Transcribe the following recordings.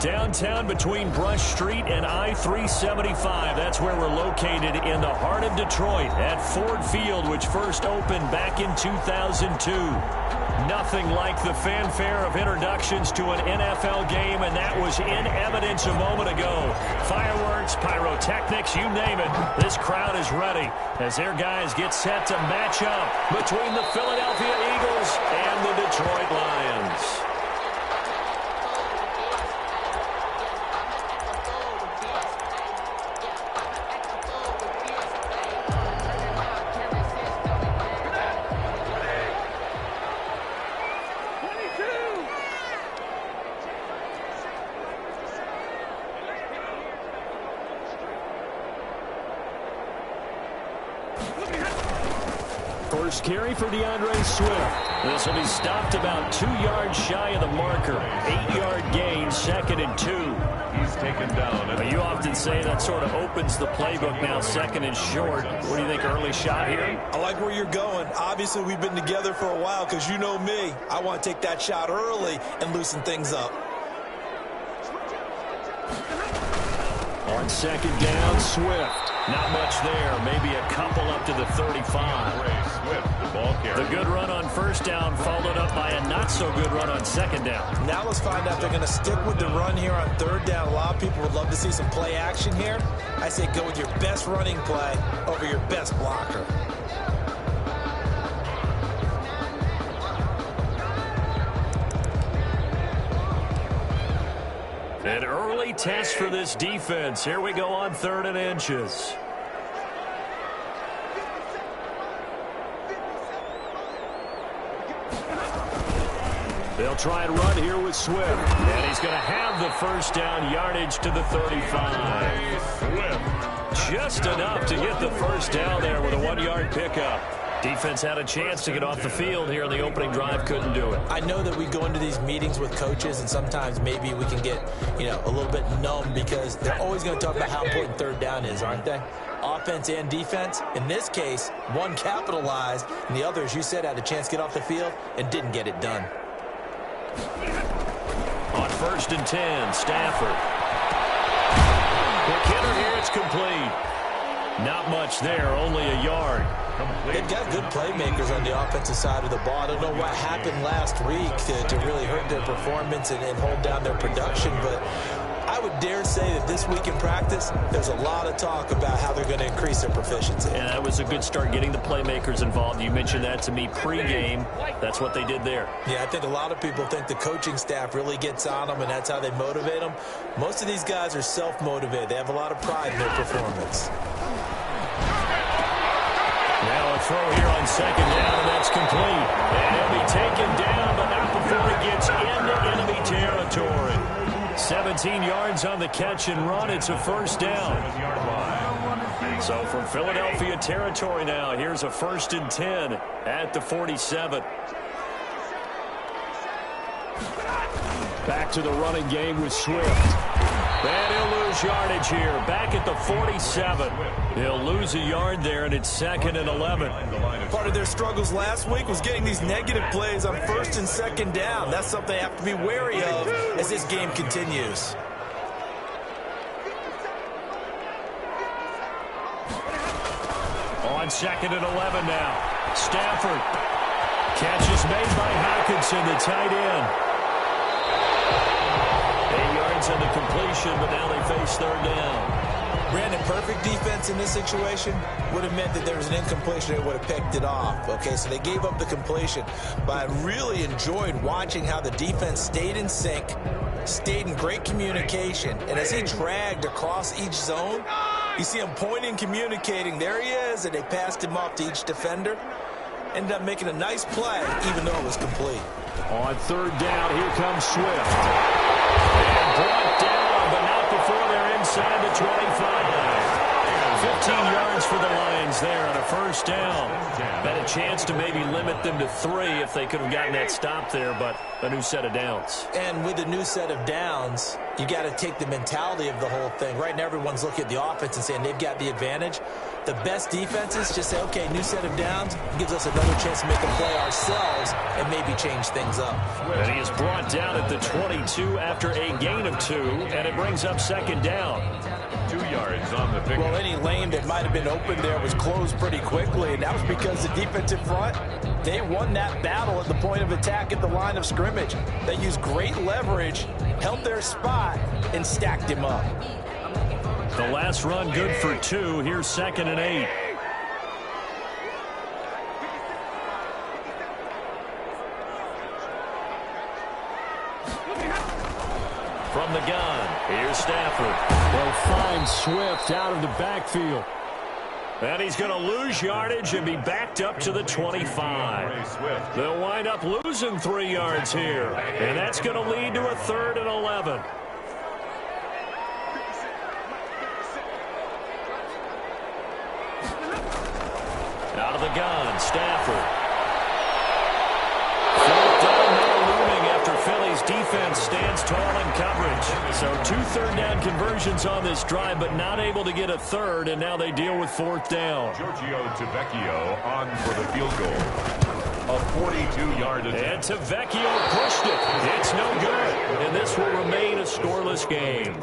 Downtown between Brush Street and I-375. That's where we're located in the heart of Detroit at Ford Field, which first opened back in 2002. Nothing like the fanfare of introductions to an NFL game, and that was in evidence a moment ago. Fireworks, pyrotechnics, you name it. This crowd is ready as their guys get set to match up between the Philadelphia Eagles and the Detroit Lions. First carry for DeAndre Swift. This will be stopped about 2 yards shy of the marker. 8-yard gain, 2nd and 2. He's taken down. You often say that sort of opens the playbook now, 2nd and short. What do you think, early shot here? I like where you're going. Obviously, we've been together for a while because you know me. I want to take that shot early and loosen things up. On 2nd down, Swift. Not much there. Maybe a couple up to the 35. Swift, the ball carrier. The good run on 1st down followed up by a not-so-good run on 2nd down. Now let's find out if they're going to stick with the run here on 3rd down. A lot of people would love to see some play action here. I say go with your best running play over your best blocker. An early test for this defense. Here we go on 3rd and inches. They'll try and run here with Swift. And he's going to have the 1st down yardage to the 35. Swift. Just enough to get the 1st down there with a 1-yard pickup. Defense had a chance to get off the field here in the opening drive, couldn't do it. I know that we go into these meetings with coaches, and sometimes maybe we can get, a little bit numb because they're always going to talk about how important 3rd down is, aren't they? Offense and defense. In this case, one capitalized, and the other, as you said, had a chance to get off the field and didn't get it done. On 1st and 10, Stafford. McKinnon here, it's complete. Not much there, only a yard. They've got good playmakers on the offensive side of the ball. I don't know what happened last week to really hurt their performance and hold down their production, but I would dare say that this week in practice, there's a lot of talk about how they're going to increase their proficiency. And that was a good start getting the playmakers involved. You mentioned that to me pregame. That's what they did there. Yeah, I think a lot of people think the coaching staff really gets on them, and that's how they motivate them. Most of these guys are self-motivated. They have a lot of pride in their performance. Now a throw here on 2nd down, and that's complete. And he'll be taken down, but not before he gets into enemy territory. 17 yards on the catch and run. It's a 1st down. So from Philadelphia territory now, here's a 1st and 10 at the 47. Back to the running game with Swift. And he'll lose yardage here. Back at the 47. He'll lose a yard there, and it's 2nd and 11. Part of their struggles last week was getting these negative plays on 1st and 2nd down. That's something they have to be wary of as this game continues. On 2nd and 11 now. Stafford. Catch is made by Hockenson, the tight end. 8 yards on the completion, but now they face 3rd down. Brandon, perfect defense in this situation would have meant that there was an incompletion and would have picked it off. Okay, so they gave up the completion, but I really enjoyed watching how the defense stayed in sync, stayed in great communication, and as he dragged across each zone, you see him pointing, communicating. There he is, and they passed him off to each defender. Ended up making a nice play, even though it was complete. On 3rd down, here comes Swift. And brought down, but not before they're inside the 25. 15 yards for the Lions there on a first down. Had a chance to maybe limit them to 3 if they could have gotten that stop there, but a new set of downs. And with a new set of downs, you got to take the mentality of the whole thing. Right now, everyone's looking at the offense and saying they've got the advantage. The best defenses just say, okay, new set of downs. It gives us another chance to make a play ourselves and maybe change things up. And he is brought down at the 22 after a gain of 2, and it brings up second down. 2 yards on the pick. Well, any lane that might have been open there was closed pretty quickly, and that was because the defensive front, they won that battle at the point of attack at the line of scrimmage. They used great leverage, held their spot, and stacked him up. The last run good for 2. Here's 2nd and 8. From the gun, here's Stafford. They'll find Swift out of the backfield. And he's going to lose yardage and be backed up to the 25. They'll wind up losing 3 yards here. And that's going to lead to a 3rd and 11. Out of the gun, Stafford. 4th down now looming after Philly's defense stands tall in coverage. So 2 third-down conversions on this drive, but not able to get a 3rd, and now they deal with 4th down. Giorgio Tavecchio on for the field goal. A 42-yard attempt. And Tavecchio pushed it. It's no good. And this will remain a scoreless game.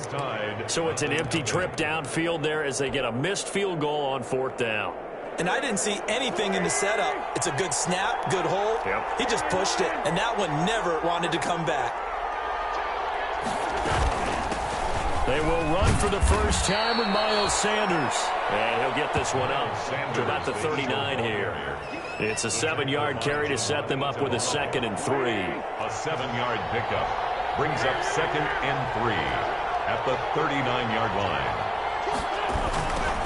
So it's an empty trip downfield there as they get a missed field goal on 4th down. And I didn't see anything in the setup. It's a good snap, good hold. Yep. He just pushed it, and that one never wanted to come back. They will run for the first time with Miles Sanders. And he'll get this one up to about the 39 here. It's a 7-yard carry to set them up with a 2nd and 3. A 7-yard pickup brings up 2nd and 3 at the 39-yard line.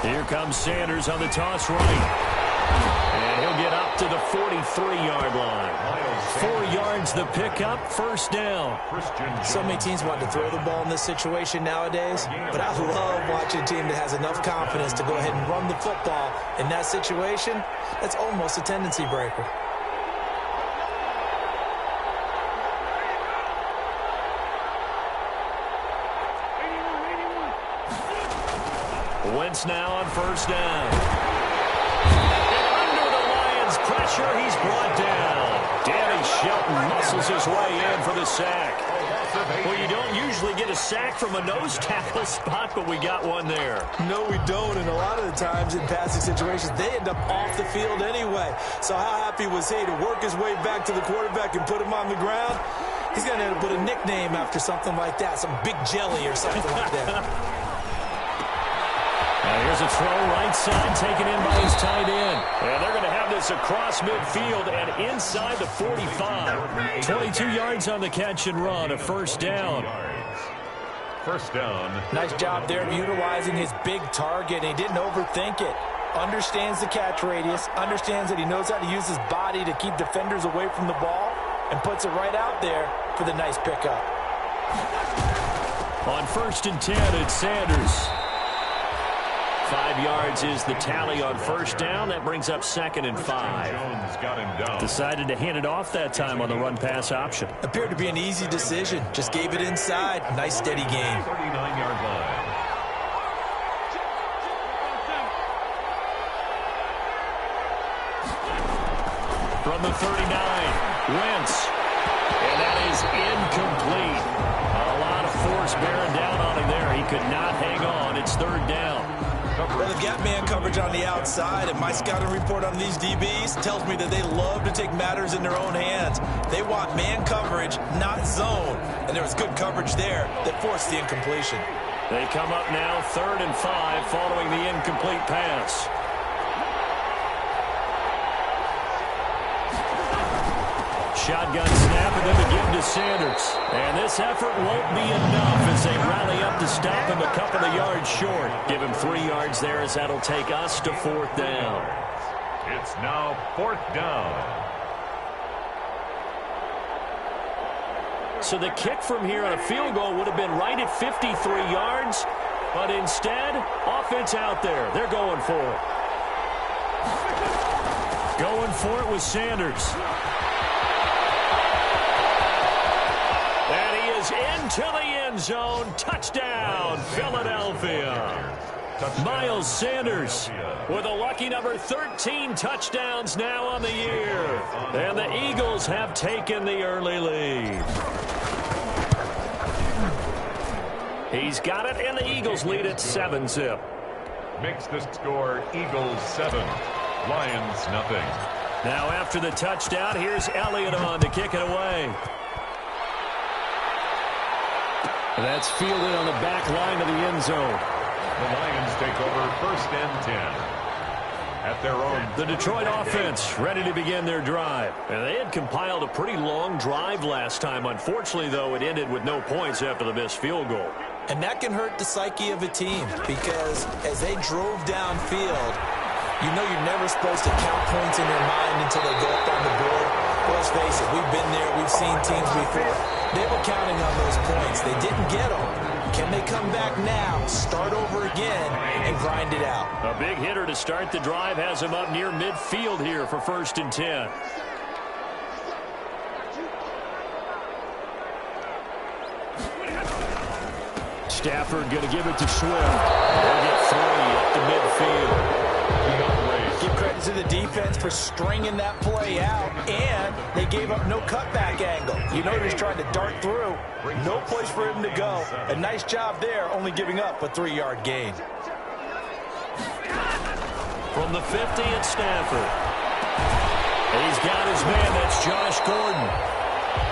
Here comes Sanders on the toss right. And he'll get up to the 43-yard line. 4 yards the pickup, first down. So many teams want to throw the ball in this situation nowadays, but I love watching a team that has enough confidence to go ahead and run the football. In that situation, that's almost a tendency breaker. Wentz now on first down. And under the Lions' pressure, he's brought down. Danny Shelton muscles his way in for the sack. Well, you don't usually get a sack from a nose tackle spot, but we got one there. No, we don't, and a lot of the times in passing situations, they end up off the field anyway. So how happy was he to work his way back to the quarterback and put him on the ground? He's going to put a nickname after something like that, some Big Jelly or something like that. Here's a throw right side taken in by his tight end. And they're going to have this across midfield and inside the 45. 22 yards on the catch and run, a first down. First down. Nice job there of utilizing his big target. He didn't overthink it. Understands the catch radius. Understands that he knows how to use his body to keep defenders away from the ball. And puts it right out there for the nice pickup. On 1st and 10, it's Sanders. 5 yards is the tally on first down. That brings up 2nd and 5. Jones got him down. Decided to hand it off that time on the run-pass option. Appeared to be an easy decision. Just gave it inside. Nice steady gain. 39-yard line. From the 39, Wentz. And that is incomplete. A lot of force bearing down on him there. He could not hang on. It's 3rd down. Well, they've got man coverage on the outside, and my scouting report on these DBs tells me that they love to take matters in their own hands. They want man coverage, not zone. And there was good coverage there that forced the incompletion. They come up now 3rd and 5 following the incomplete pass. Shotgun snap and then to give to Sanders. And this effort won't be enough as they rally up to stop him a couple of yards short. Give him 3 yards there as that'll take us to 4th down. It's now 4th down. So the kick from here on a field goal would have been right at 53 yards. But instead, offense out there. They're going for it. Going for it with Sanders. And he is into the end zone. Touchdown, Philadelphia. Miles Sanders with a lucky number 13 touchdowns now on the year. And the Eagles have taken the early lead. He's got it, and the Eagles lead at 7-zip. Makes the score Eagles 7, Lions nothing. Now after the touchdown, here's Elliott on to kick it away. That's fielded on the back line of the end zone. The Lions take over 1st and 10. At their own. The Detroit offense ready to begin their drive. And they had compiled a pretty long drive last time. Unfortunately, though, it ended with no points after the missed field goal. And that can hurt the psyche of a team because as they drove downfield, you know you're never supposed to count points in your mind until they go up on the board. Well, let's face it, we've been there, we've seen teams before. They were counting on those points. They didn't get them. Can they come back now, start over again, and grind it out? A big hitter to start the drive has him up near midfield here for 1st and 10. Stafford going to give it to Swift. They'll get 3 up to midfield. Give credit to the defense for stringing that play out, and they gave up no cutback angle. You know he's trying to dart through. No place for him to go. A nice job there, only giving up a 3-yard gain. From the 50 at Stafford. He's got his man. That's Josh Gordon.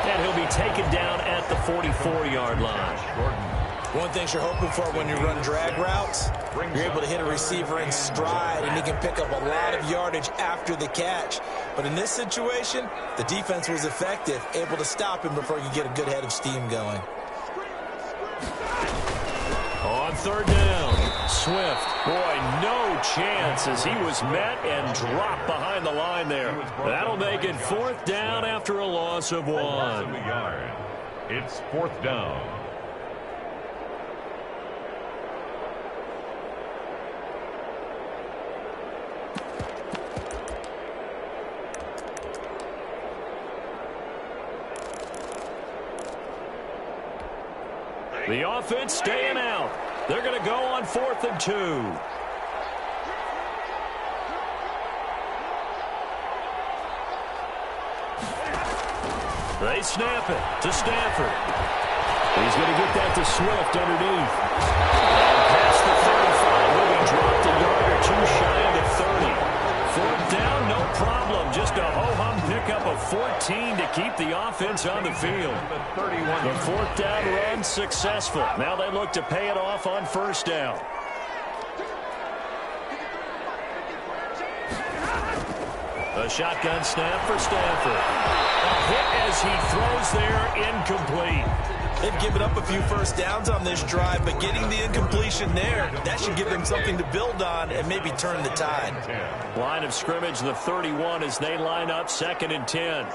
And he'll be taken down at the 44-yard line. One thing you're hoping for when you run drag routes, you're able to hit a receiver in stride, and he can pick up a lot of yardage after the catch. But in this situation, the defense was effective, able to stop him before you get a good head of steam going. On 3rd down, Swift. Boy, no chance as he was met and dropped behind the line there. That'll make it 4th down after a loss of 1. It's 4th down. The offense staying out. They're going to go on 4th and 2. They snap it to Stafford. He's going to get that to Swift underneath. And past the 35, will be dropped a yard or 2 shy of the 30. 4th down, no problem. Just a ho-hum pickup of 14 to keep the offense on the field. The 4th down run successful. Now they look to pay it off on 1st down. A shotgun snap for Stafford. A hit as he throws there, incomplete. They've given up a few 1st downs on this drive, but getting the incompletion there, that should give them something to build on and maybe turn the tide. Line of scrimmage, the 31 as they line up 2nd and 10.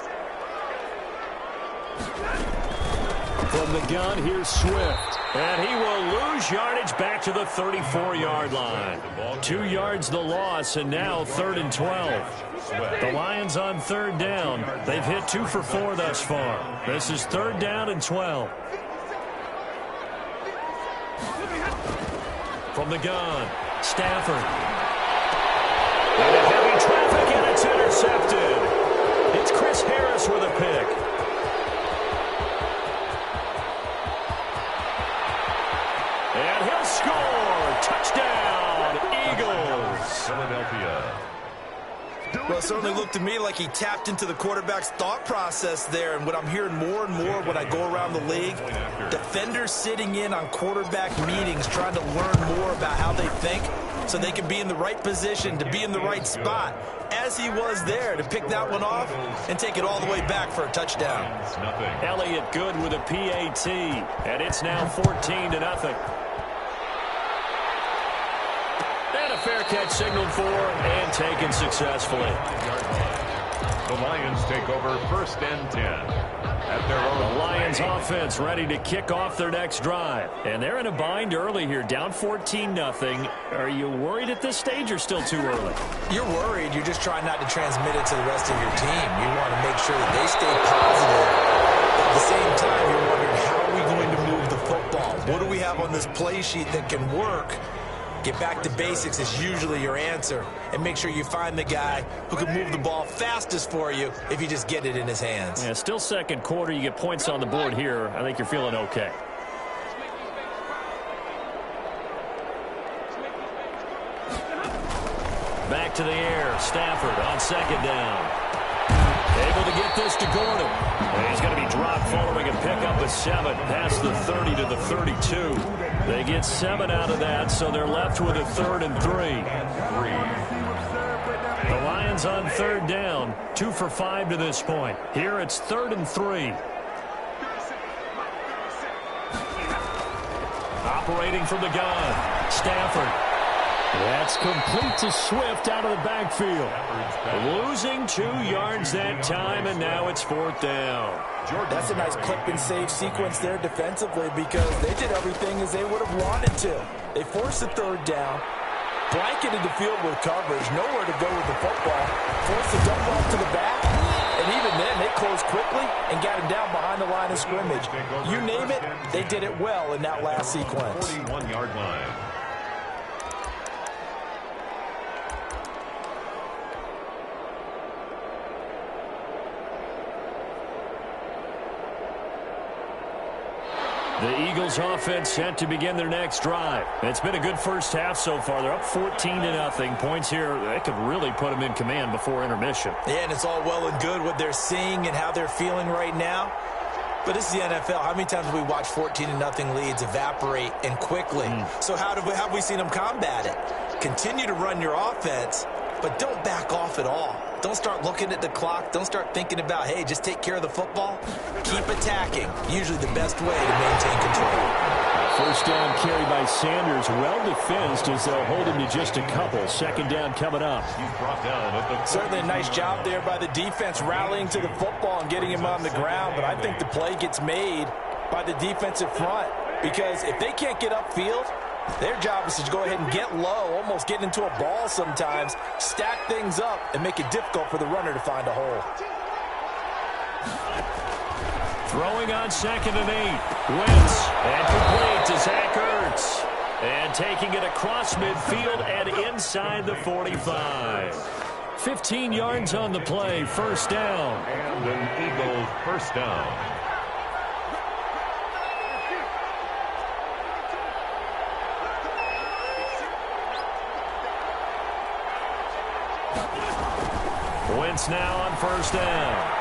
From the gun, here's Swift. And he will lose yardage back to the 34-yard line. 2 yards the loss, and now 3rd and 12. The Lions on 3rd down. They've hit 2 for 4 thus far. This is 3rd down and 12. From the gun, Stafford. Into heavy traffic, and it's intercepted. It's Chris Harris with a pick. And he'll score. Touchdown, Eagles. Philadelphia. Well, it certainly looked to me like he tapped into the quarterback's thought process there. And what I'm hearing more and more when I go around the league, defenders sitting in on quarterback meetings trying to learn more about how they think so they can be in the right position to be in the right spot, as he was there to pick that one off and take it all the way back for a touchdown. Elliott good with a PAT, and it's now 14-0. And a fair catch signaled for and taken successfully. The Lions take over 1st and 10. At their own. The Lions Lions offense ready to kick off their next drive. And they're in a bind early here, down 14-0. Are you worried at this stage or still too early? You're worried. You're just trying not to transmit it to the rest of your team. You want to make sure that they stay positive. At the same time, you're wondering, how are we going to move the football? What do we have on this play sheet that can work? Get back to basics is usually your answer. And make sure you find the guy who can move the ball fastest for you if you just get it in his hands. Yeah, still second quarter. You get points on the board here. I think you're feeling okay. Back to the air. Stafford on second down. Able to get this to Gordon. And he's going to be dropped following a pickup of 7 past the 30 to the 32. They get 7 out of that, so they're left with a 3rd and 3. The Lions on 3rd down, 2 for 5 to this point. Here it's 3rd and 3. Operating from the gun, Stafford. That's complete to Swift out of the backfield. Losing 2 yards that time, and now it's 4th down. That's a nice clip and save sequence there defensively, because they did everything as they would have wanted to. They forced the 3rd down, blanketed the field with coverage, nowhere to go with the football, forced the dump off to the back, and even then they closed quickly and got him down behind the line of scrimmage. You name it, they did it well in that last sequence. 41-yard line. The Eagles offense set to begin their next drive. It's been a good first half so far. They're up 14-0. Points here, they could really put them in command before intermission. Yeah, and it's all well and good what they're seeing and how they're feeling right now. But this is the NFL. How many times have we watched 14-0 leads evaporate and quickly? So how have we seen them combat it? Continue to run your offense, but don't back off at all. Don't start looking at the clock. Don't start thinking about, hey, just take care of the football. Keep attacking. Usually the best way to maintain control. First down carry by Sanders. Well defensed as they'll hold him to just a couple. Second down coming up. He's brought down at the Certainly a nice job there by the defense rallying to the football and getting him on the ground. But I think the play gets made by the defensive front, because if they can't get upfield, their job is to go ahead and get low, almost get into a ball sometimes, stack things up, and make it difficult for the runner to find a hole. Throwing on 2nd and 8. Wentz, and complete to Zach Ertz. And taking it across midfield and inside the 45. 15 yards on the play, first down. And an Eagles first down. Wentz now on first down.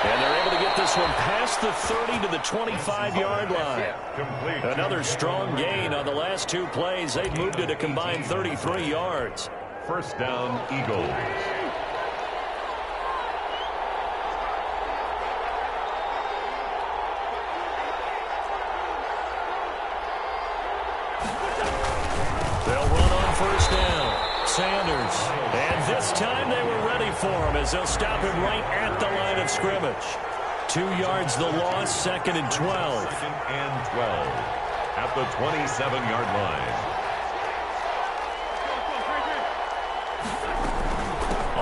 And they're able to get this one past the 30 to the 25-yard line. Another strong gain on the last 2 plays. They've moved it a combined 33 yards. First down, Eagles. They'll run on first down. Sanders. And this time they were ready for him as they'll stop him right at the line of scrimmage. 2 yards the loss, 2nd and 12. 2nd and 12 at the 27-yard line.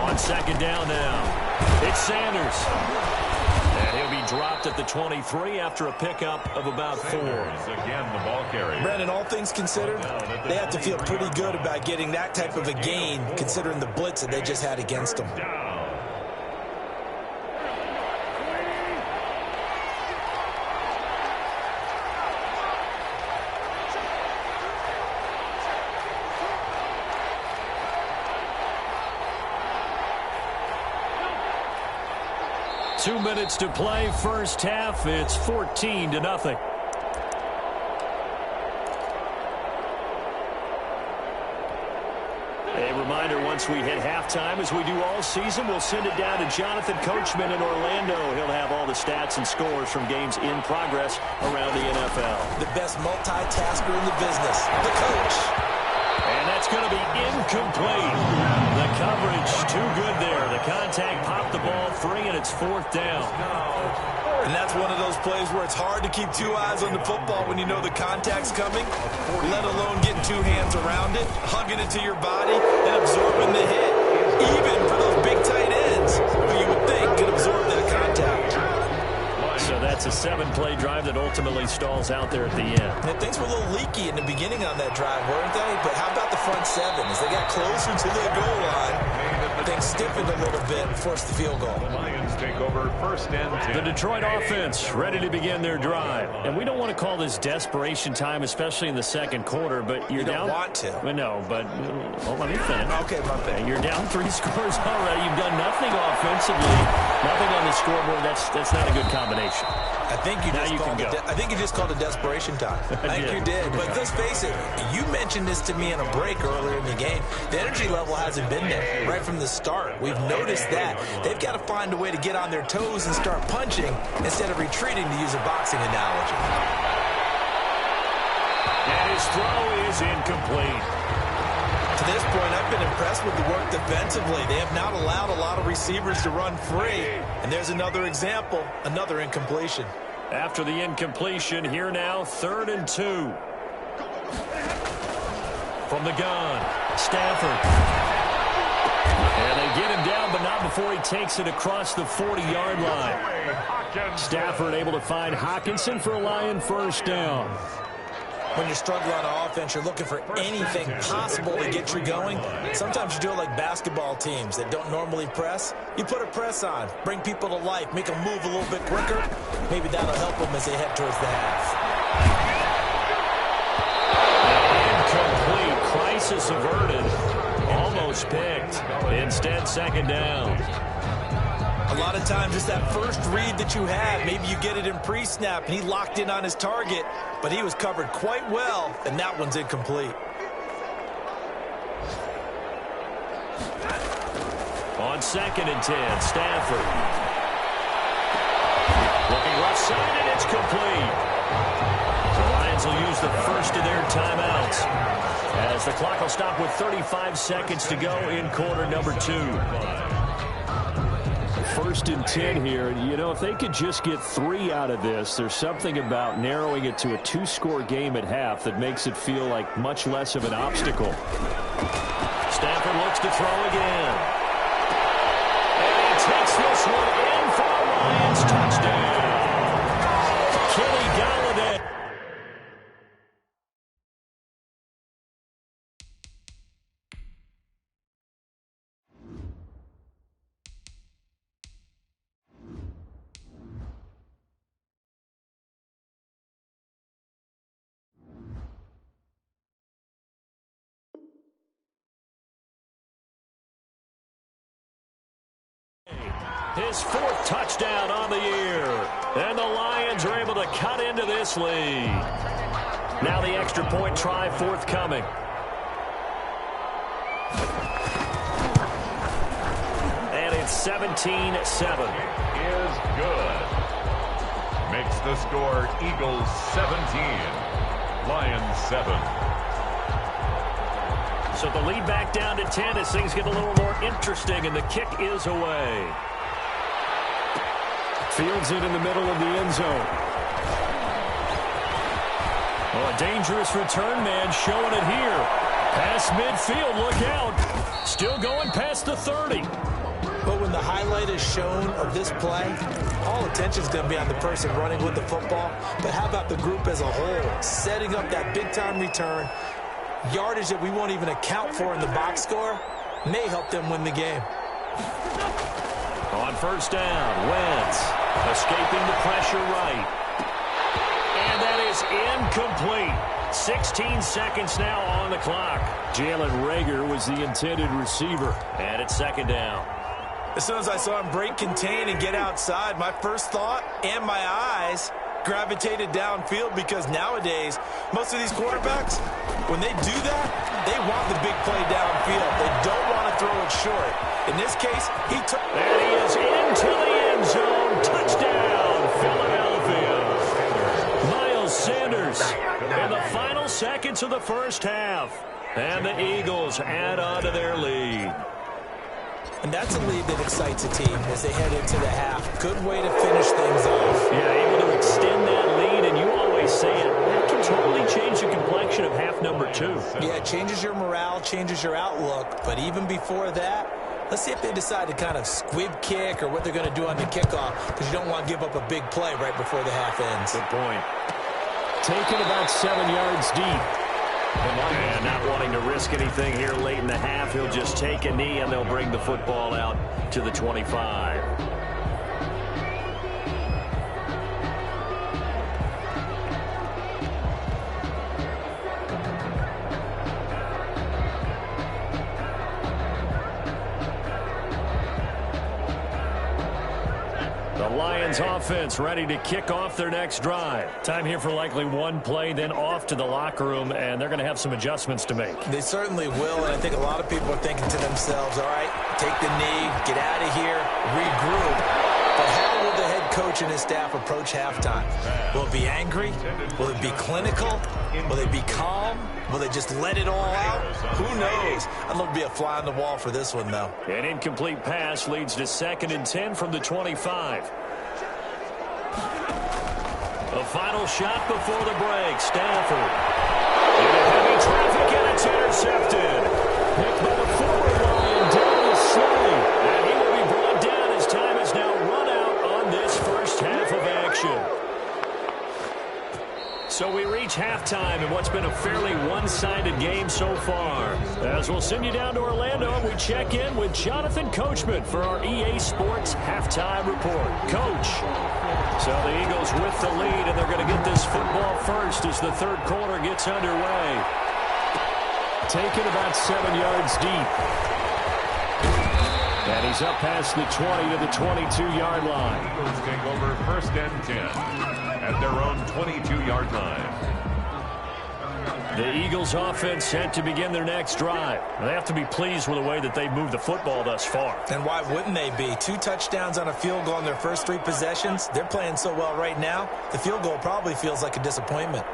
On 2nd down now. It's Sanders. And he'll be dropped at the 23 after a pickup of about 4. Again, the ball carrier. Brandon, all things considered, they have to feel pretty good about getting that type of a gain, considering the blitz that they just had against them. 2 minutes to play, first half. It's 14-0. A reminder, once we hit halftime, as we do all season, we'll send it down to Jonathan Coachman in Orlando. He'll have all the stats and scores from games in progress around the NFL. The best multitasker in the business, the coach. And that's going to be incomplete. The coverage too good there. The contact popped the ball free, and it's 4th down. And that's one of those plays where it's hard to keep two eyes on the football when you know the contact's coming, let alone getting two hands around it, hugging it to your body, and absorbing the hit, even for those big tight ends who you would think could absorb that contact. So that's a 7-play drive that ultimately stalls out there at the end. And things were a little leaky in the beginning on that drive, weren't they? But how about the front seven? As they got closer to the goal line, things stiffened a little bit and forced the field goal. The Lions take over 1st and 10. The Detroit offense ready to begin their drive. And we don't want to call this desperation time, especially in the second quarter, but you're down. You don't want to. Well, no, but let me finish. Okay, my bad. You're down 3 scores already. You've done nothing offensively, nothing on the scoreboard. That's not a good combination. I think you just called it desperation time. I think you did. But let's face it, you mentioned this to me in a break earlier in the game. The energy level hasn't been there right from the start. We've noticed that. They've got to find a way to get on their toes and start punching instead of retreating, to use a boxing analogy. And his throw is incomplete. To this point, I've been impressed with the work defensively. They have not allowed a lot of receivers to run free. And there's another example, another incompletion. After the incompletion, here now, 3rd and 2. From the gun, Stafford. And they get him down, but not before he takes it across the 40-yard line. Stafford able to find Hockenson for a Lion 1st down. When you're struggling on offense, you're looking for anything possible to get you going. Sometimes you do it like basketball teams that don't normally press. You put a press on, bring people to life, make them move a little bit quicker. Maybe that'll help them as they head towards the half. Incomplete. Crisis averted. Almost picked. Instead, 2nd down. A lot of times it's that first read that you have. Maybe you get it in pre-snap, and he locked in on his target, but he was covered quite well, and that one's incomplete. On 2nd and 10, Stafford. Looking left side, and it's complete. The Lions will use the first of their timeouts, as the clock will stop with 35 seconds to go in quarter number 2. 1st and 10 here. You know, if they could just get 3 out of this, there's something about narrowing it to a 2-score game at half that makes it feel like much less of an obstacle. Stafford looks to throw again. And he takes this one in for a Lions touchdown. Kenny Galladay. His 4th touchdown on the year. And the Lions are able to cut into this lead. Now the extra point try forthcoming. And it's 17-7. Is good. Makes the score Eagles 17, Lions 7. So the lead back down to 10 as things get a little more interesting, and the kick is away. Fields it in the middle of the end zone. Oh, a dangerous return man showing it here. Past midfield, look out. Still going past the 30. But when the highlight is shown of this play, all attention is going to be on the person running with the football. But how about the group as a whole, setting up that big-time return, yardage that we won't even account for in the box score, may help them win the game. On 1st down, Wentz escaping the pressure right. And that is incomplete. 16 seconds now on the clock. Jalen Reagor was the intended receiver. And it's 2nd down. As soon as I saw him break contain and get outside, my first thought and my eyes gravitated downfield, because nowadays, most of these quarterbacks, when they do that, they want the big play downfield. They don't want to throw it short. In this case, he took... And he is into the end zone. Touchdown, Philadelphia. Miles Sanders in the final seconds of the 1st half. And the Eagles add on to their lead. And that's a lead that excites a team as they head into the half. Good way to finish things off. Yeah, able to extend that lead, and you always say it, that can totally change the complexion of half number 2. Yeah, it changes your morale, changes your outlook. But even before that, let's see if they decide to kind of squib kick or what they're going to do on the kickoff, because you don't want to give up a big play right before the half ends. Good point. Taken about 7 yards deep. And not wanting to risk anything here late in the half, he'll just take a knee, and they'll bring the football out to the 25. The Lions offense ready to kick off their next drive. Time here for likely one play, then off to the locker room, and they're going to have some adjustments to make. They certainly will, and I think a lot of people are thinking to themselves, all right, take the knee, get out of here, regroup. But how will the head coach and his staff approach halftime? Will it be angry? Will it be clinical? Will they be calm? Will they just let it all out? Who knows? I'd love to be a fly on the wall for this one, though. An incomplete pass leads to 2nd and 10 from the 25. A final shot before the break. Stafford. Into heavy traffic, and it's intercepted. Picked by the forward line down the slide. And he will be brought down as time is now run out on this first half of action. So we reach halftime in what's been a fairly one-sided game so far. As we'll send you down to Orlando, we check in with Jonathan Coachman for our EA Sports Halftime Report. Coach. So the Eagles with the lead, and they're going to get this football first as the third quarter gets underway. Taken about 7 yards deep. And he's up past the 20 to the 22-yard line. Eagles take over 1st and 10 at their own 22-yard line. The Eagles offense set to begin their next drive. They have to be pleased with the way that they've moved the football thus far. And why wouldn't they be? 2 touchdowns on a field goal in their first 3 possessions. They're playing so well right now, the field goal probably feels like a disappointment.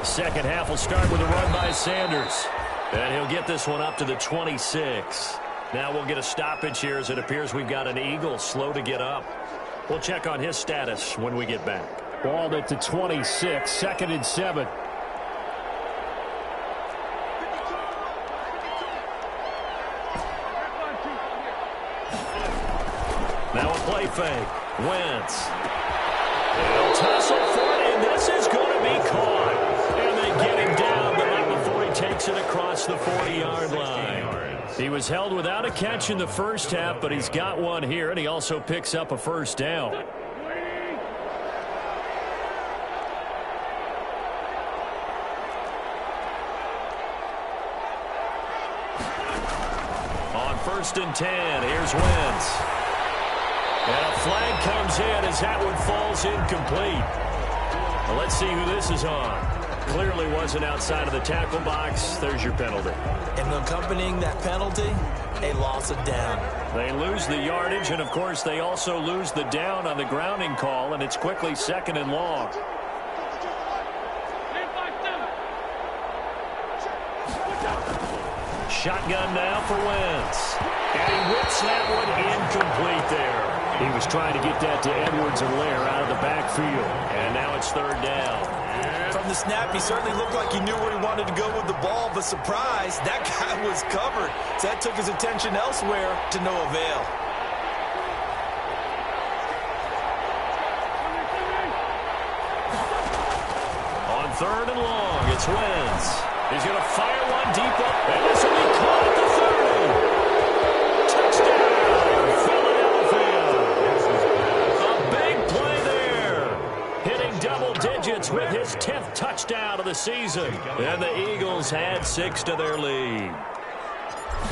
Second half will start with a run by Sanders. And he'll get this one up to the 26. Now we'll get a stoppage here as it appears we've got an Eagle slow to get up. We'll check on his status when we get back. Ball at the 26, 2nd and 7. Now a play fake. Wentz. They'll tussle for it, and this is going to be caught. And they get him down, but not before he takes it across the 40-yard line. He was held without a catch in the first half, but he's got one here, and he also picks up a first down. On 1st and 10, here's Wentz. And a flag comes in as that one falls incomplete. Well, let's see who this is on. Clearly wasn't outside of the tackle box. There's your penalty. And accompanying that penalty, a loss of down. They lose the yardage, and, of course, they also lose the down on the grounding call, and it's quickly 2nd and long. Shotgun now for Wentz. And he whips that one incomplete there. He was trying to get that to Edwards and Lair out of the backfield. And now it's 3rd down. From the snap, he certainly looked like he knew where he wanted to go with the ball, but surprise, that guy was covered. So that took his attention elsewhere to no avail. On 3rd and long, it's Wentz. He's going to fire one deep up, and this will be caught at the 30. Touchdown, Philadelphia. A big play there. Hitting double digits with his 10th touchdown of the season. And the Eagles add 6 to their lead.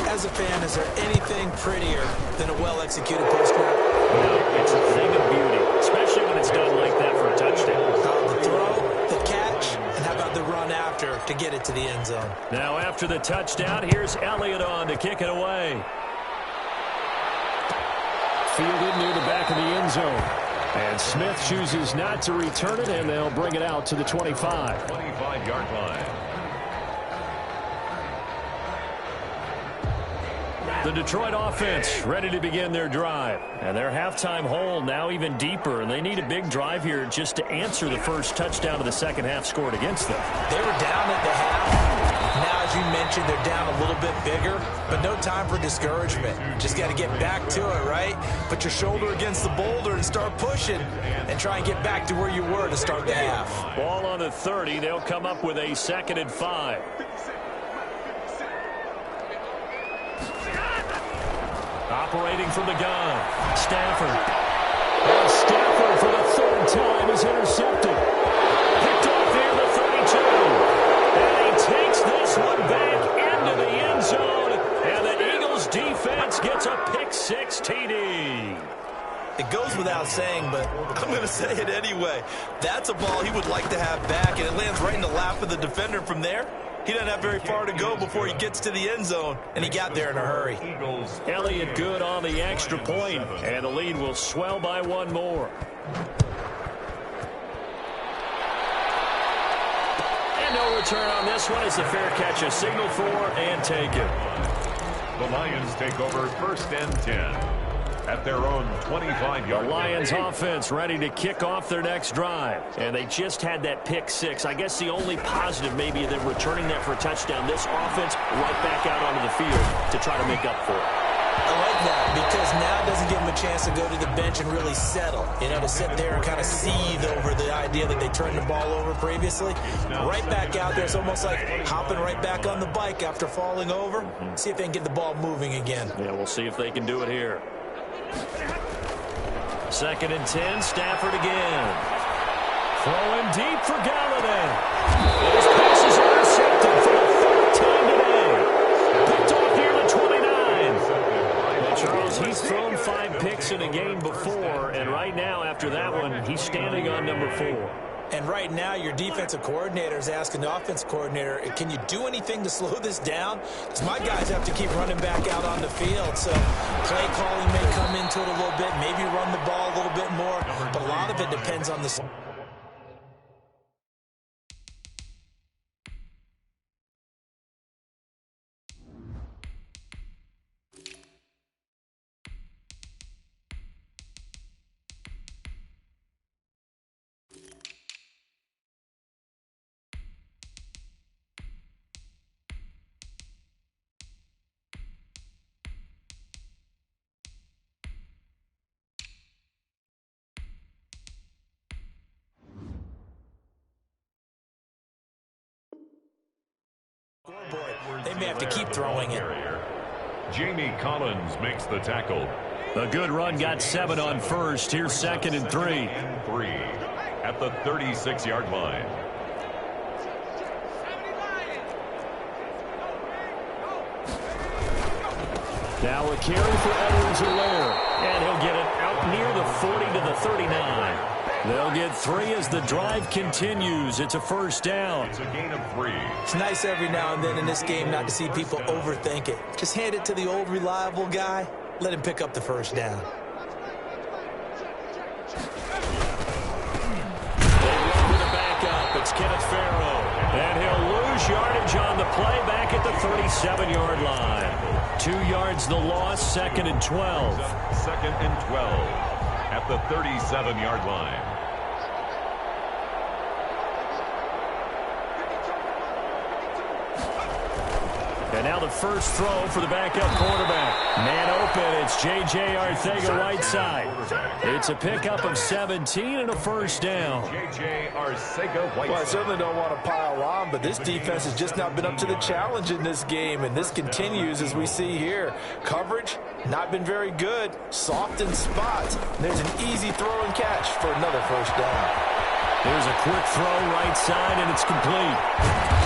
As a fan, is there anything prettier than a well-executed post-grab? No, it's a thing of beauty, especially when it's done like that for a touchdown. The throw, the catch, and how about the run after to get it to the end zone? Now after the touchdown, here's Elliott on to kick it away. Fielded near the back of the end zone. And Smith chooses not to return it, and they'll bring it out to the 25. 25-yard line. The Detroit offense ready to begin their drive. And their halftime hole now even deeper, and they need a big drive here just to answer the first touchdown of the second half scored against them. They were down at the half. Now, as you mentioned, they're down a little bit bigger, but no time for discouragement. Just got to get back to it, right? Put your shoulder against the boulder and start pushing and try and get back to where you were to start the half. Ball on the 30. They'll come up with a 2nd and 5. Operating from the gun, Stafford. And Stafford for the 3rd time is intercepted. Picked off near the 32. And he takes this one back into the end zone. And the Eagles defense gets a pick-6 TD. It goes without saying, but I'm going to say it anyway. That's a ball he would like to have back, and it lands right in the lap of the defender from there. He doesn't have very far to go before he gets to the end zone, and he got there in a hurry. Elliott good on the extra point, and the lead will swell by 1 more. And no return on this one as the fair catch is signaled for and taken. The Lions take over 1st and 10. At their own 25-yard. The Lions offense ready to kick off their next drive. And they just had that pick-6. I guess the only positive maybe of them returning that for a touchdown. This offense right back out onto the field to try to make up for it. I like that because now it doesn't give them a chance to go to the bench and really settle. You know, to sit there and kind of seethe over the idea that they turned the ball over previously. Right back out there. It's almost like hopping right back on the bike after falling over. See if they can get the ball moving again. Yeah, we'll see if they can do it here. 2nd and 10, Stafford again. Throwing deep for Galladay. His pass is intercepted for the 3rd time today. Picked off near the 29. Well, Charles, he's thrown 5 picks in a game before, and right now, after that one, he's standing on number 4. And right now, your defensive coordinator is asking the offensive coordinator, can you do anything to slow this down? Because my guys have to keep running back out on the field. So play calling may come into it a little bit, maybe run the ball a little bit more. But a lot of it depends on the... They may have to keep throwing it. Jamie Collins makes the tackle. A good run, got 7 on first. Here's 2nd and 3. At the 36-yard line. Now a carry for Edwards-Helaire. And he'll get it out near the 40 to the 39. They'll get 3 as the drive continues. It's a 1st down. It's a gain of 3. It's nice every now and then in this game not to see people overthink it. Just hand it to the old reliable guy. Let him pick up the 1st down. They run to the backup. It's Kenneth Farrow. And he'll lose yardage on the play back at the 37-yard line. 2 yards the loss, 2nd and 12. 2nd and 12 at the 37-yard line. And now the first throw for the backup quarterback. Man open, it's J.J. Arcega-Whiteside. It's a pickup of 17 and a 1st down. J.J. Arcega-Whiteside. Well, I certainly don't want to pile on, but this defense has just not been up to the challenge in this game, and this continues as we see here. Coverage, not been very good. Soft in spots. There's an easy throw and catch for another 1st down. There's a quick throw right side, and it's complete.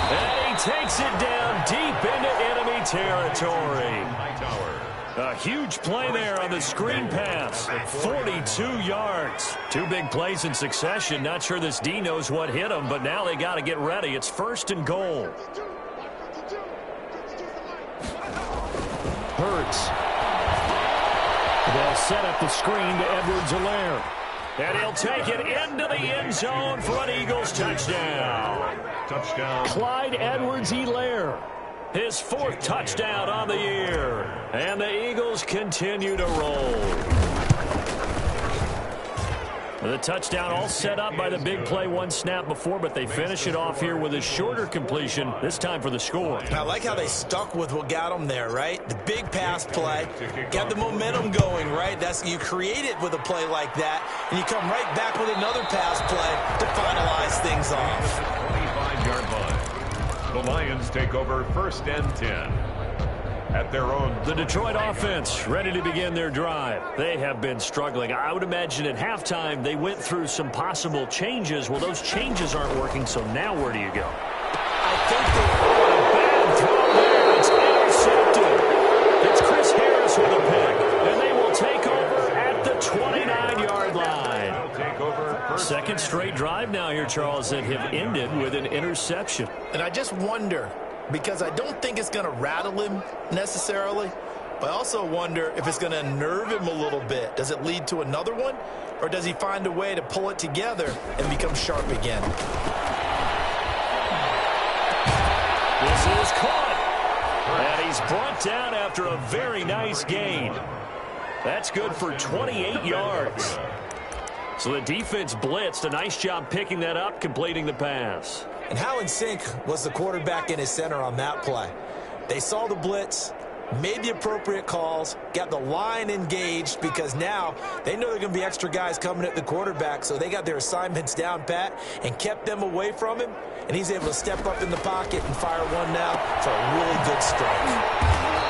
And he takes it down deep into enemy territory. A huge play there on the screen pass. 42 yards. 2 big plays in succession. Not sure this D knows what hit him, but now they got to get ready. It's 1st and goal. Hurts. They'll set up the screen to Edwards-Helaire. And he'll take it into the end zone for an Eagles touchdown. Touchdown. Clyde Edwards-Helaire. His 4th touchdown on the year. And the Eagles continue to roll. The touchdown all set up by the big play one snap before, but they finish it off here with a shorter completion, this time for the score. I like how they stuck with what got them there, right? The big pass play, got the momentum going, right? You create it with a play like that, and you come right back with another pass play to finalize things off. 25-yard line. The Lions take over 1st and 10. At their own. The Detroit offense ready to begin their drive. They have been struggling. I would imagine at halftime they went through some possible changes. Well, those changes aren't working, so now where do you go? I think they bad throw there. It's intercepted. It's Chris Harris with a pick, and they will take over at the 29-yard line. Take over 2nd straight drive now here, Charles, that have ended with an interception. And I just wonder, because I don't think it's going to rattle him necessarily, but I also wonder if it's going to nerve him a little bit. Does it lead to another one, or does he find a way to pull it together and become sharp again? This is caught, and he's brought down after a very nice gain. That's good for 28 yards. So the defense blitzed. A nice job picking that up, completing the pass. And how in sync was the quarterback and his center on that play? They saw the blitz, made the appropriate calls, got the line engaged, because now they know there are going to be extra guys coming at the quarterback, so they got their assignments down pat and kept them away from him, and he's able to step up in the pocket and fire one now for a really good strike.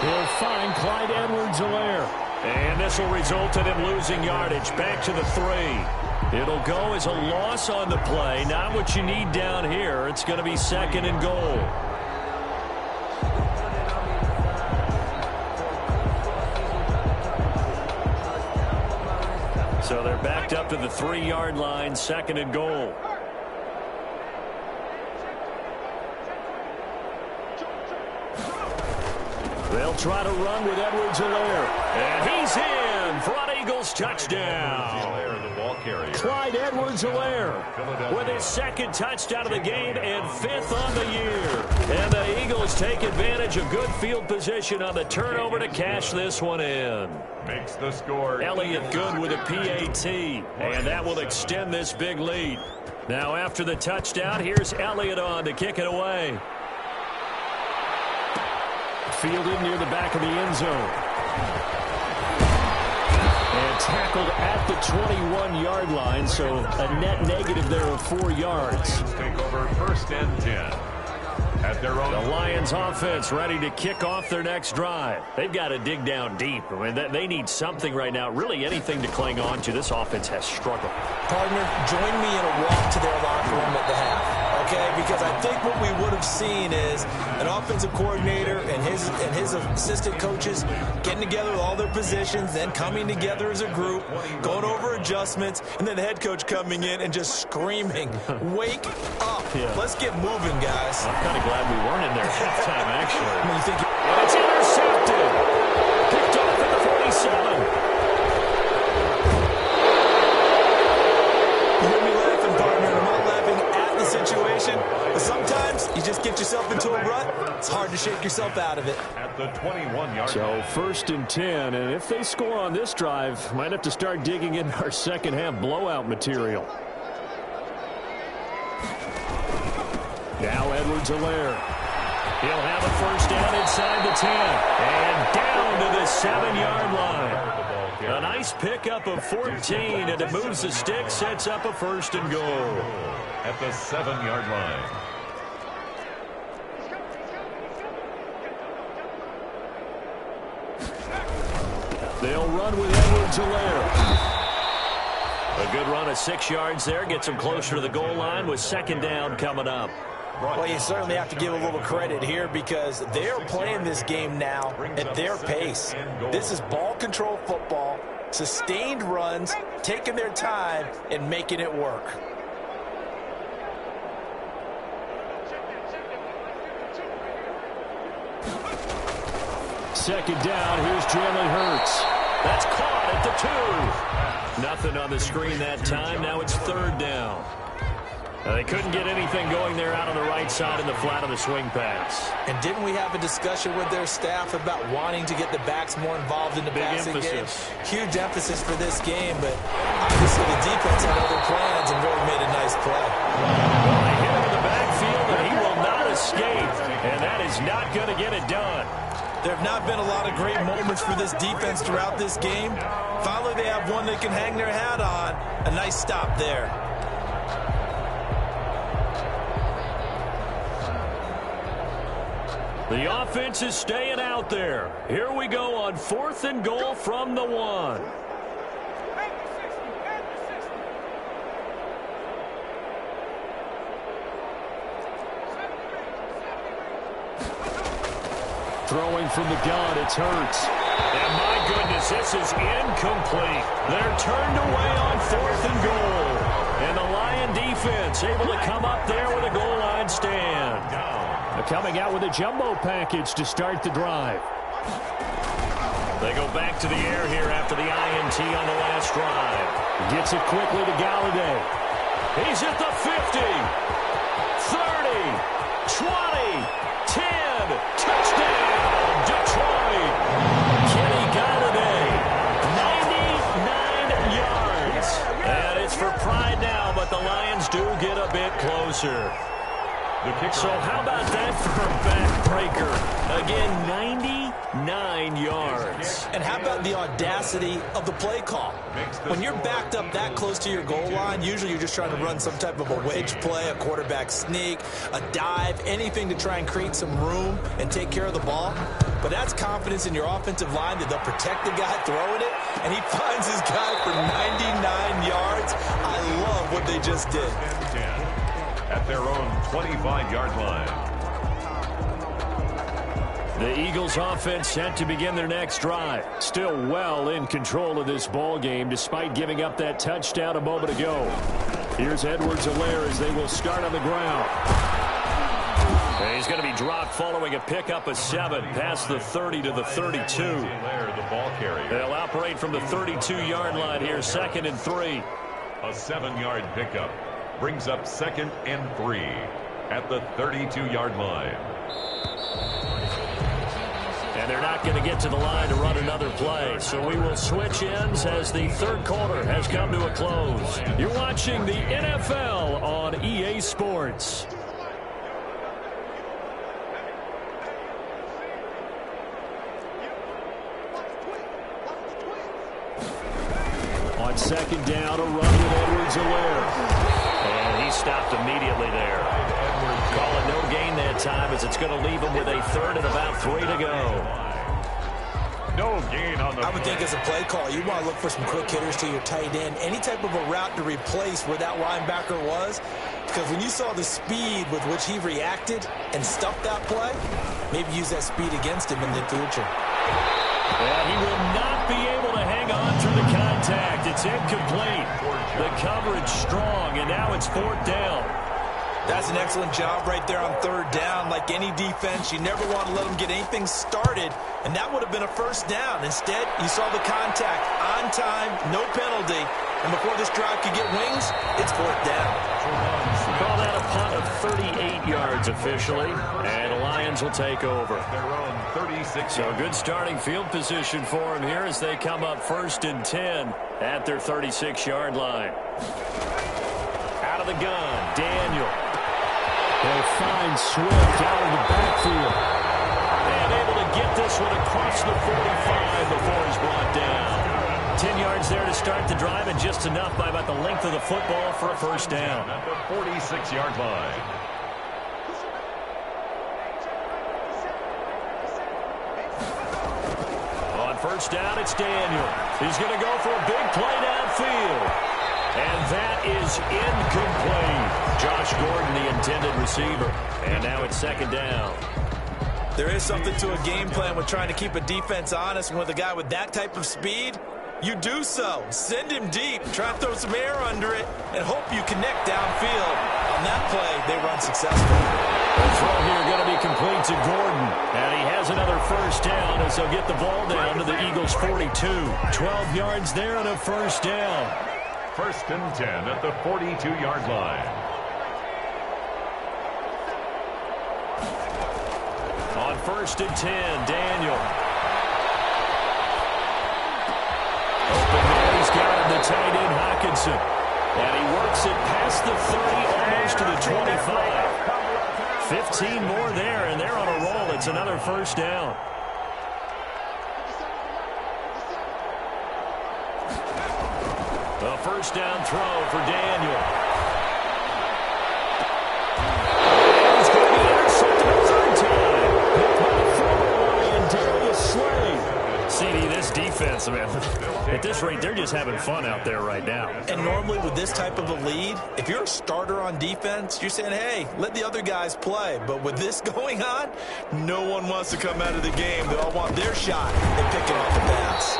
He'll find Clyde Edwards-Helaire. And this will result in him losing yardage. Back to the 3. It'll go as a loss on the play. Not what you need down here. It's going to be 2nd and goal. So they're backed up to the 3-yard line, 2nd and goal. They'll try to run with Edwards-Helaire. And he's in for an Eagles touchdown. Clyde Edwards-Helaire with his 2nd touchdown of the game and 5th on the year. And the Eagles take advantage of good field position on the turnover to cash this one in. Makes the score. Elliott good with a PAT. And that will extend this big lead. Now after the touchdown, here's Elliott on to kick it away. Fielded near the back of the end zone. And tackled at the 21-yard line, so a net negative there of 4 yards. Take over 1st and 10. At their own. The Lions offense ready to kick off their next drive. They've got to dig down deep. I mean, they need something right now, really anything to cling on to. This offense has struggled. Partner, join me in a walk to their locker room at the half. Okay, because I think what we would have seen is an offensive coordinator and his assistant coaches getting together with all their positions, then coming together as a group, going over adjustments, and then the head coach coming in and just screaming, "Wake up! Yeah. Let's get moving, guys." I'm kind of glad we weren't in there at halftime, actually. I mean, you think And it's intercepted. Picked off at the 47. You hear me laughing, partner? I'm not laughing at the situation, but sometimes you just get yourself into a rut. It's hard to shake yourself out of it. At the 21-yard So line. 1st and 10, and if they score on this drive, might have to start digging into our second half blowout material. Now Edwards-Helaire. He'll have a 1st down inside the 10. And down to the 7-yard line. A nice pickup of 14, and it moves the stick, sets up a 1st and goal. At the 7-yard line. They'll run with Edwards-Helaire. A good run of 6 yards there. Gets them closer to the goal line with 2nd down coming up. Well, you certainly have to give a little credit here because they're playing this game now at their pace. This is ball control football, sustained runs, taking their time and making it work. Second down, here's Jalen Hurts. That's caught at the 2. Nothing on the screen that time. Now it's 3rd down. They couldn't get anything going there out on the right side in the flat of the swing pass. And didn't we have a discussion with their staff about wanting to get the backs more involved in the passing game? Huge emphasis for this game, but obviously the defense had other plans and really made a nice play. Well, they hit him in the backfield, and he will not escape, and that is not going to get it done. There have not been a lot of great moments for this defense throughout this game. Finally, they have one they can hang their hat on. A nice stop there. The offense is staying out there. Here we go on 4th and goal from the 1. Throwing from the gun, it's Hurts. And my goodness, this is incomplete. They're turned away on 4th and goal. And the Lion defense able to come up there with a goal line stand. They're coming out with a jumbo package to start the drive. They go back to the air here after the INT on the last drive. Gets it quickly to Galladay. He's at the 50, 30, 20, 10, touchdown, Detroit. Kenny Galladay, 99 yards. And it's for pride now, but the Lions do get a bit closer. So how about that for a backbreaker? Again, 99 yards. And how about the audacity of the play call? When you're backed up that close to your goal line, usually you're just trying to run some type of a wedge play, a quarterback sneak, a dive, anything to try and create some room and take care of the ball. But that's confidence in your offensive line that they'll protect the guy throwing it, and he finds his guy for 99 yards. I love what they just did. At their own 25-yard line. The Eagles offense set to begin their next drive. Still well in control of this ball game despite giving up that touchdown a moment ago. Here's Edwards-Helaire as they will start on the ground. And he's going to be dropped following a pickup of 7 past the 30 to the 32. They'll operate from the 32-yard line here, 2nd and 3. A 7-yard pickup brings up 2nd and 3 at the 32-yard line. And they're not going to get to the line to run another play. So we will switch ends as the 3rd quarter has come to a close. You're watching the NFL on EA Sports. On 2nd down, a run with Edwards-Helaire. And he stopped immediately there. Call it no gain that time as it's going to leave him with a 3rd and about 3 to go. No gain on the I would think as a play call, you want to look for some quick hitters to your tight end. Any type of a route to replace where that linebacker was. Because when you saw the speed with which he reacted and stuffed that play, maybe use that speed against him in the future. And he will not be able to hang on through the contact. It's incomplete. The coverage strong, and now it's 4th down. That's an excellent job right there on 3rd down. Like any defense, you never want to let them get anything started, and that would have been a 1st down. Instead, you saw the contact on time, no penalty, and before this drive could get wings, it's 4th down. Call that a punt of 38 yards officially, and the Lions will take over. So a good starting field position for them here as they come up 1st and 10 at their 36-yard line. Out of the gun, Daniel. They'll find Swift out of the backfield. And able to get this one across the 45 before he's brought down. 10 yards there to start the drive, and just enough by about the length of the football for a 1st down. At the 46-yard line. On 1st down, it's Daniel. He's going to go for a big play downfield. And that is incomplete. Josh Gordon, the intended receiver. And now it's 2nd down. There is something to a game plan with trying to keep a defense honest. And with a guy with that type of speed, you do so. Send him deep. Try to throw some air under it and hope you connect downfield. On that play, they run successfully. The throw here going to be complete to Gordon. And he has another 1st down as they'll get the ball down to the Eagles' 42. 12 yards there and a 1st down. 1st and 10 at the 42-yard line. first and 10. Daniel. Open man, he's got him, the tight end, Hockenson. And he works it past the 30, almost to the 25. 15 more there, and they're on a roll. It's another first down. A first down throw for Daniel. He's going to be intercepted a third time. Picked by former Lion Darius Slay. CD, this defense, man, at this rate, they're just having fun out there right now. And normally with this type of a lead, if you're a starter on defense, you're saying, hey, let the other guys play. But with this going on, no one wants to come out of the game. They all want their shot at picking off the pass.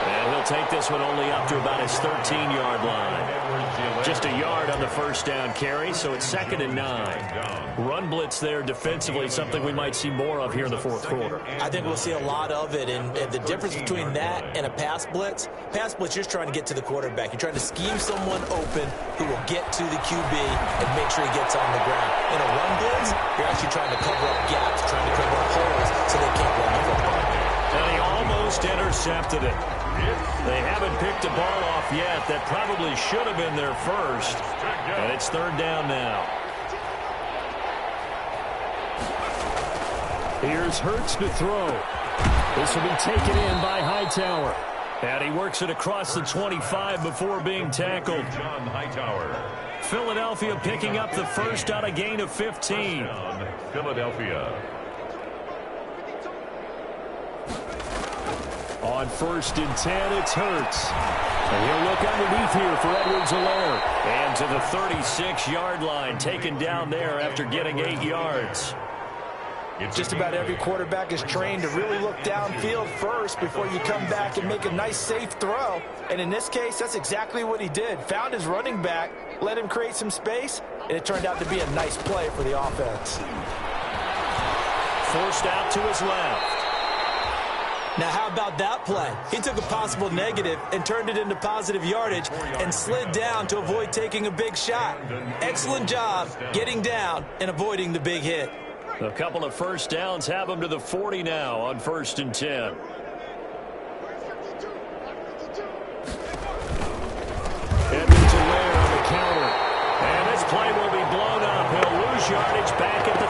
And he'll take this one only up to about his 13-yard line. Just a yard on the first down carry, so it's 2nd and 9. Run blitz there defensively, something we might see more of here in the fourth quarter. I think we'll see a lot of it, and the difference between that and a pass blitz, you're just trying to get to the quarterback. You're trying to scheme someone open who will get to the QB and make sure he gets on the ground. In a run blitz, you're actually trying to cover up gaps, trying to cover up holes so they can't run the football. And he almost intercepted it. They haven't picked a ball off yet. That probably should have been their first. And it's 3rd down now. Here's Hurts to throw. This will be taken in by Hightower. And he works it across the 25 before being tackled. John Hightower. Philadelphia picking up the first on a gain of 15. Philadelphia. On 1st and 10, it's Hurts. And he'll look underneath here for Edwards-Helaire. And to the 36-yard line, taken down there after getting 8 yards. Just about every quarterback is trained to really look downfield first before you come back and make a nice, safe throw. And in this case, that's exactly what he did. Found his running back, let him create some space, and it turned out to be a nice play for the offense. Forced out to his left. Now, how about that play? He took a possible negative and turned it into positive yardage and slid down to avoid taking a big shot. Excellent job getting down and avoiding the big hit. A couple of first downs have him to the 40 now on 1st and 10. Edwards-Helaire on the counter. And this play will be blown up. He'll lose yardage back at the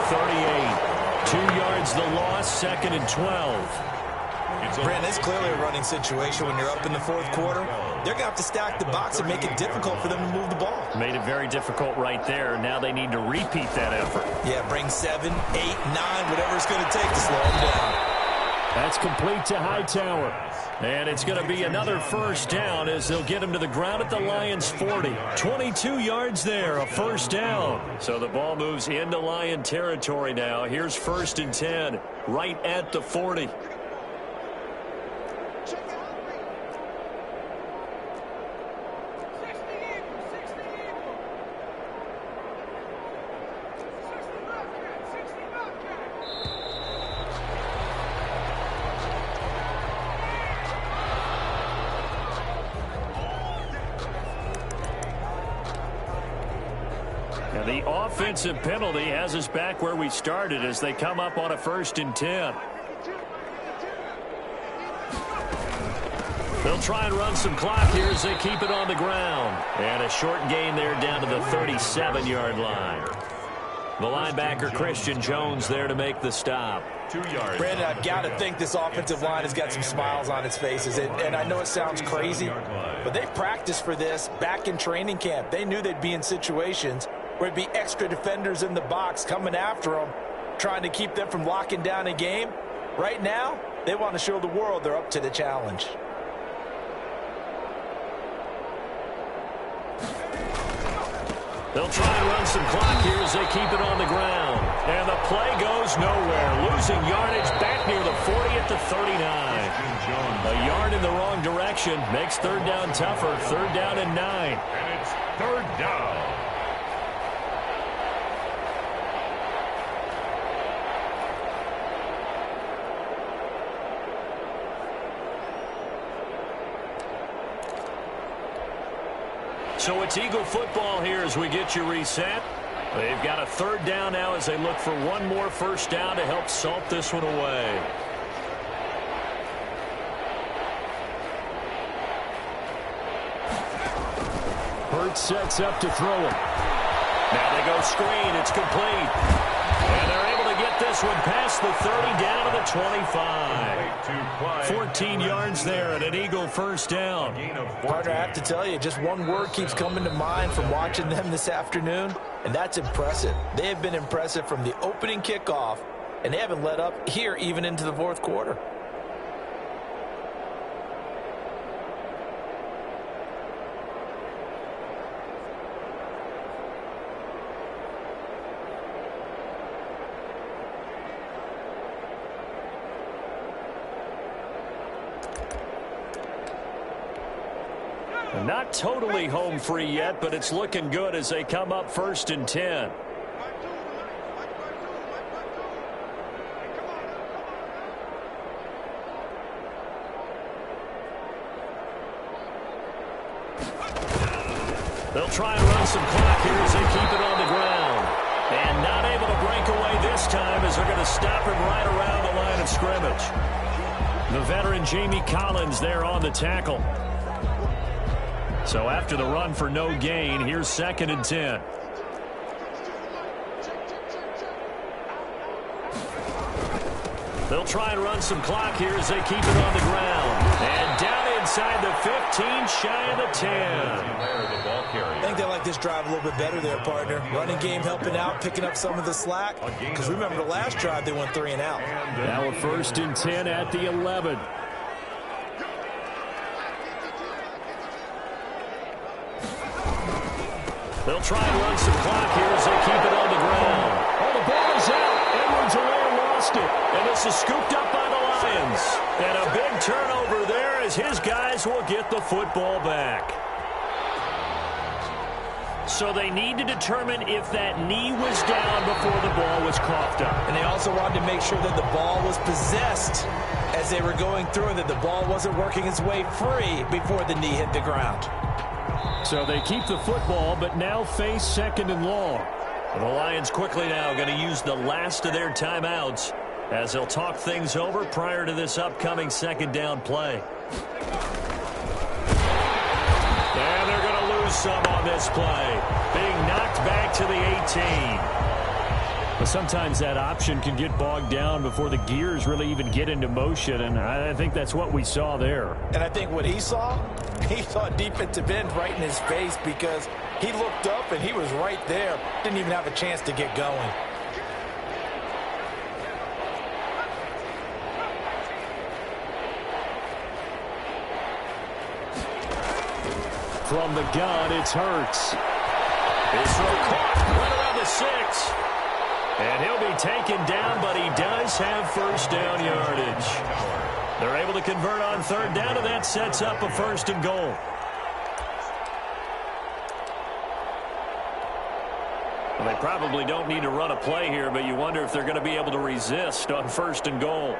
38. 2 yards the loss, 2nd and 12. Brandon, it's clearly a running situation when you're up in the fourth quarter. They're going to have to stack the box and make it difficult for them to move the ball. Made it very difficult right there. Now they need to repeat that effort. Yeah, bring 7, 8, 9, whatever it's going to take to slow them down. That's complete to Hightower. And it's going to be another first down as they'll get him to the ground at the Lions' 40. 22 yards there, a first down. So the ball moves into Lion territory now. Here's 1st and 10, right at the 40. And the offensive penalty has us back where we started as they come up on a 1st and 10. They'll try and run some clock here as they keep it on the ground. And a short gain there down to the 37-yard line. The linebacker, Christian Jones, there to make the stop. 2 yards. Brandon, I've got to think this offensive line has got some smiles on its faces. And I know it sounds crazy, but they've practiced for this back in training camp. They knew they'd be in situations where it'd be extra defenders in the box coming after them, trying to keep them from locking down a game. Right now, they want to show the world they're up to the challenge. They'll try and run some clock here as they keep it on the ground. And the play goes nowhere. Losing yardage back near the 40 at the 39. A yard in the wrong direction makes 3rd down tougher. 3rd down and 9. And it's 3rd down. So it's Eagle football here as we get you reset. They've got a third down now as they look for one more first down to help salt this one away. Hurts sets up to throw it. Now they go screen. It's complete. And they're able to get this one past the 30 down to the 25. 14 yards there and an Eagle first down. Partner, I have to tell you, just one word keeps coming to mind from watching them this afternoon, and that's impressive. They have been impressive from the opening kickoff, and they haven't let up here even into the fourth quarter. Not totally home free yet, but it's looking good as they come up 1st and 10. They'll try and run some clock here as they keep it on the ground. And not able to break away this time as they're going to stop him right around the line of scrimmage. The veteran Jamie Collins there on the tackle. So after the run for no gain, here's 2nd and 10. They'll try and run some clock here as they keep it on the ground. And down inside the 15, shy of the 10. I think they like this drive a little bit better there, partner. Running game helping out, picking up some of the slack. Because remember the last drive, they went 3 and out. Now a 1st and 10 at the 11. They'll try and run some clock here as they keep it on the ground. Oh, the ball is out. Edwards-Helaire lost it. And this is scooped up by the Lions. And a big turnover there as his guys will get the football back. So they need to determine if that knee was down before the ball was coughed up. And they also wanted to make sure that the ball was possessed as they were going through it, that the ball wasn't working its way free before the knee hit the ground. So they keep the football, but now face 2nd and long. The Lions quickly now going to use the last of their timeouts as they'll talk things over prior to this upcoming 2nd down play. And they're going to lose some on this play. Being knocked back to the 18. But sometimes that option can get bogged down before the gears really even get into motion, and I think that's what we saw there. And I think what he saw defensive end right in his face because he looked up and he was right there. Didn't even have a chance to get going. From the gun, it's Hurts. His throw caught right around the 6. And he'll be taken down, but he does have first down yardage. They're able to convert on 3rd down, and that sets up a 1st and goal. Well, they probably don't need to run a play here, but you wonder if they're going to be able to resist on 1st and goal.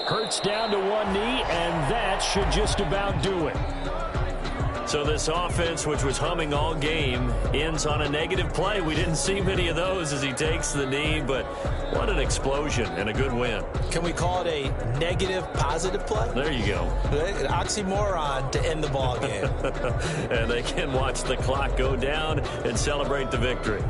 Hurts down to one knee, and that should just about do it. So this offense, which was humming all game, ends on a negative play. We didn't see many of those as he takes the knee, but what an explosion and a good win. Can we call it a negative positive play? There you go. An oxymoron to end the ball game. And they can watch the clock go down and celebrate the victory.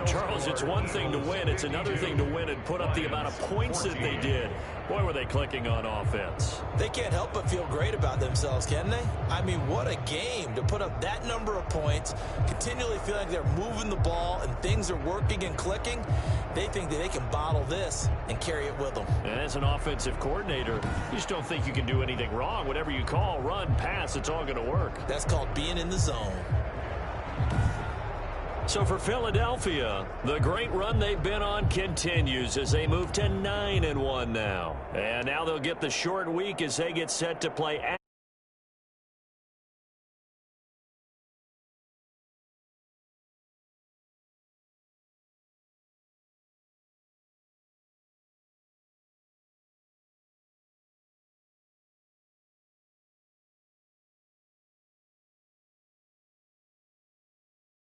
Charles, it's one thing to win. It's another thing to win and put up the amount of points that they did. Boy, were they clicking on offense. They can't help but feel great about themselves, can they? I mean, what a game to put up that number of points, continually feel like they're moving the ball and things are working and clicking. They think that they can bottle this and carry it with them. And as an offensive coordinator, you just don't think you can do anything wrong. Whatever you call, run, pass, it's all going to work. That's called being in the zone. So for Philadelphia, the great run they've been on continues as they move to 9-1 now. And now they'll get the short week as they get set to play at